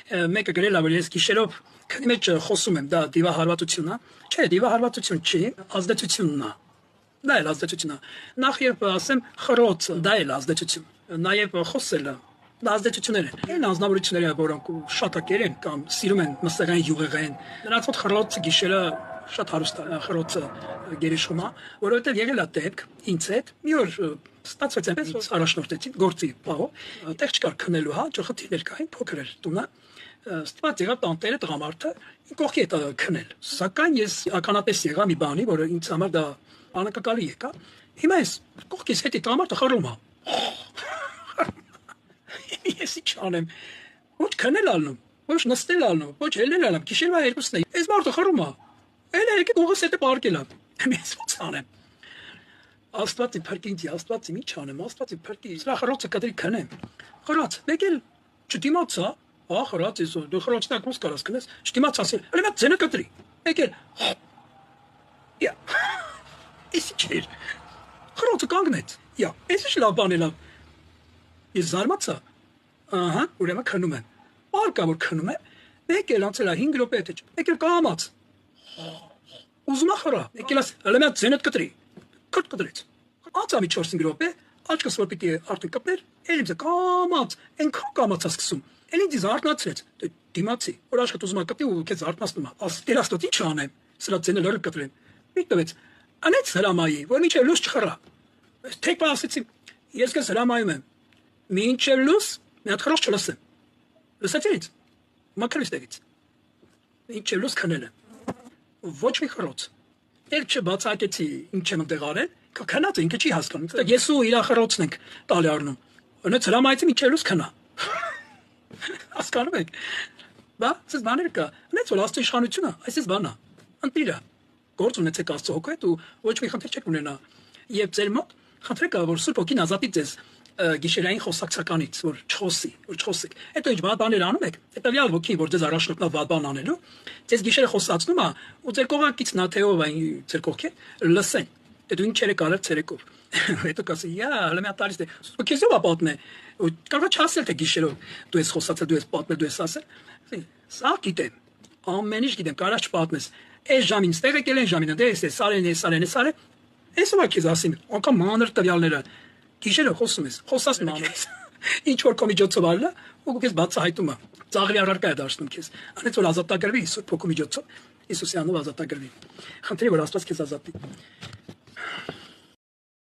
մեկը գրել է, որ ես գիշերով քնի մեջ խոսում եմ, դա դիվահարվածությունն է։ Չէ, դիվահարվածություն չի, ազդեցությունն է։ Դա էլ ազդեցություն է։ Նախ եւ ասեմ խրոց, դա էլ ազդեցություն։ Նաեւ խոսելը դա ազդեցություններ են։ Այն անձնավորությունները, որոնք շատակեր են կամ սիրում են մսեղային յուղեղային, նրանց մոտ խրոց գիշերը շատ հարուստ խրոցը գերիշխում է, որովհետեւ եղել է դեպք ինձ հետ մի օր ստացվեց այնպես առաջնորդեցին գործի պահով, տեղ չկար քնելու, հա, ջխտիներ կային, փոքր էր տունը։ Ստված եղավ տանտերը տղամարդը կողքի հետ քնել։ Սակայն ես ականատես եղա մի բանի, որը ինձ համար դա անակնկալի եկա։ Հիմա ես կողքից հետի տղամարդը խռում է։ Ես ինչ անեմ։ Ոչ քնել ալնում, ոչ նստել ալնում, ոչ ելնել ալնում, գիշերվա երկուսն է։ Այս մարդը խռում է։ Էլ եկեք ուղղս հետը պարկել է։ Ես ո՞նց անեմ։ Աստվածի փրկինցի, Աստվածի ինչ անեմ, Աստվածի փրկի, սրա խռոցը կդրի քնեմ։ Խռած, մեկ էլ չդիմացա, հա, խռած ես, դու խռոցն ակոս կարաս քնես, չդիմաց ասել, «Ալի մա ձենը կտրի»։ Մեկ էլ Յա։ Էս ինչ էր։ Խռոցը կանգնեց։ Յա, էս ինչ լավ բան է լավ։ Ես զարմացա։ Ահա, ուրեմն քնում եմ։ Արկա որ քնում եմ, մեկ էլ անցել է 5 րոպե հետո, մեկ էլ կամաց։ Ուզում ախրա, մեկ էլ հələ մի ձենդ կտրի։ Կրտ կտրեց։ Անցա մի 4-5 րոպե, աչքս որ պիտի արդեն կպներ, էլ ինձ կամաց, այնքան կամացա սկսում։ Էլ ինձ արթնացրեց։ Դիմացի, որ աշխատում ուզում կտրի ու քեզ արթնացնում է։ Ասել Աստված ինչ անեմ։ Սրա ձենը լրը կտրեմ։ Մի տվեց։ Անեց հրամայի, որ մինչև լույս չխռա։ Թեք ասեցի, ես քեզ հրամայում եմ։ Մինչև լույս մի հատ խռոց չլսեմ։ Լսեցի՞ց։ Մաքրից դերից։ Մինչև լույս քնել եմ։ Ոչ մի խռոց։ Էլ չբացակեցի ինչ եմ այնտեղ արել, քնած ինքը չի հասկանում։ Ես ու իր խռոցն ենք տալի առնում։ Անեց հրամայեցի մինչև լույս քնա։ Հասկանում եք։ Բա, ցես բաներ կա։ Անեց որ աստծո իշխանությունը, այսպես բանա։ Ընտիրը գործ ունեցեք Աստծո հոգու հետ ու ոչ մի խնդիր չեք ունենա։ Եվ ձեր մոտ խնդրեք որ Սուրբ Հոգին ազատի ձեզ գիշերային խոսակցականից, որ չխոսեք։ Հետո ինչ բան բաներ անում եք, հետո ոգին, որ ձեզ առաջնորդնա վատ բան անելու, ձեզ գիշերը խոսացնում է ու ձեր կողակից նաթեով այն ձեր կողքին լսեն։ Դու ինչ եք արել ցերեկով։ Հետո կասի, «Յա, հələ մի հատ տալիս դե»։ Քեզով է պատմե։ Կարող է չասել թե գիշերով դու ես խոսացել, դու ես պատմել, դու ես ասել։ Սա գիտեմ։ Ամեն ինչ գիտեմ, կարա չպատմես։ Այս ժամին ստեղ եկել են ժամին, դե էս սարեն։ Էս ո՞վ է ասին, անգամ մանր տվյալները։ Գիշերը խոսում ես, խոսած մանրից։ Ինչ որ կոմիջոցով արելա, ու քեզ բացահայտում է։ Ծաղրի առարկա է դարձնում քեզ։ Անեց որ ազատագրվի Սուրբ Հոգու միջոցով, Հիսուսի անունով ազատագրվի։ Խնդրի որ Աստված քեզ ազատի։